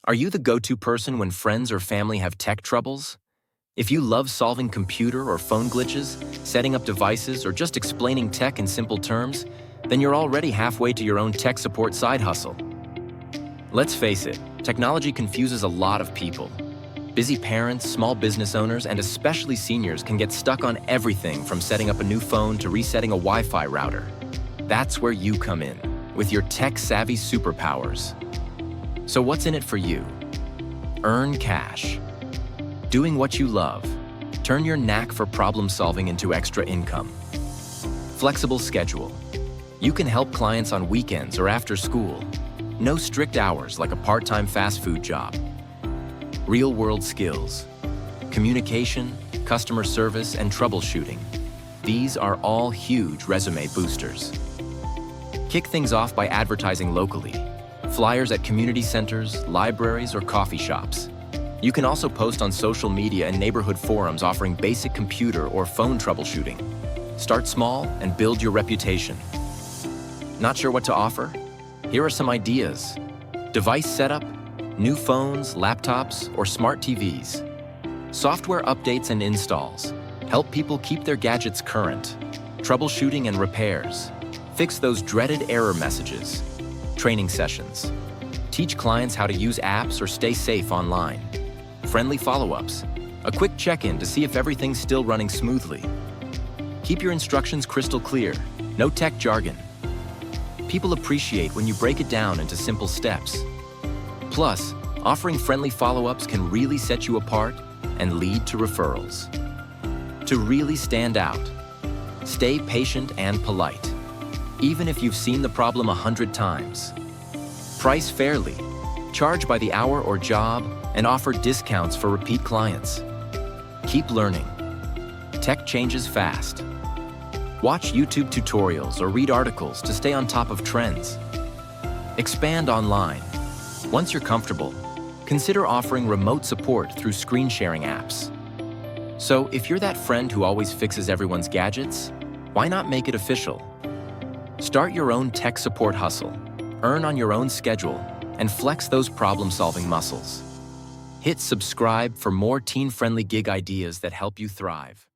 Are you the go-to person when friends or family have tech troubles? If you love solving computer or phone glitches, setting up devices, or just explaining tech in simple terms, then you're already halfway to your own tech support side hustle. Let's face it, technology confuses a lot of people. Busy parents, small business owners, and especially seniors can get stuck on everything from setting up a new phone to resetting a Wi-Fi router. That's where you come in, with your tech-savvy superpowers. So what's in it for you? Earn cash. Doing what you love. Turn your knack for problem-solving into extra income. Flexible schedule. You can help clients on weekends or after school. No strict hours like a part-time fast food job. Real-world skills. Communication, customer service, and troubleshooting. These are all huge resume boosters. Kick things off by advertising locally. Flyers at community centers, libraries, or coffee shops. You can also post on social media and neighborhood forums offering basic computer or phone troubleshooting. Start small and build your reputation. Not sure what to offer? Here are some ideas. Device setup, new phones, laptops, or smart TVs. Software updates and installs. Help people keep their gadgets current. Troubleshooting and repairs. Fix those dreaded error messages. Training sessions. Teach clients how to use apps or stay safe online. Friendly follow-ups. A quick check-in to see if everything's still running smoothly. Keep your instructions crystal clear. No tech jargon. People appreciate when you break it down into simple steps. Plus, offering friendly follow-ups can really set you apart and lead to referrals. To really stand out, stay patient and polite, even if you've seen the problem 100 times. Price fairly, charge by the hour or job, and offer discounts for repeat clients. Keep learning. Tech changes fast. Watch YouTube tutorials or read articles to stay on top of trends. Expand online. Once you're comfortable, consider offering remote support through screen sharing apps. So if you're that friend who always fixes everyone's gadgets, why not make it official? Start your own tech support hustle, earn on your own schedule, and flex those problem-solving muscles. Hit subscribe for more teen-friendly gig ideas that help you thrive.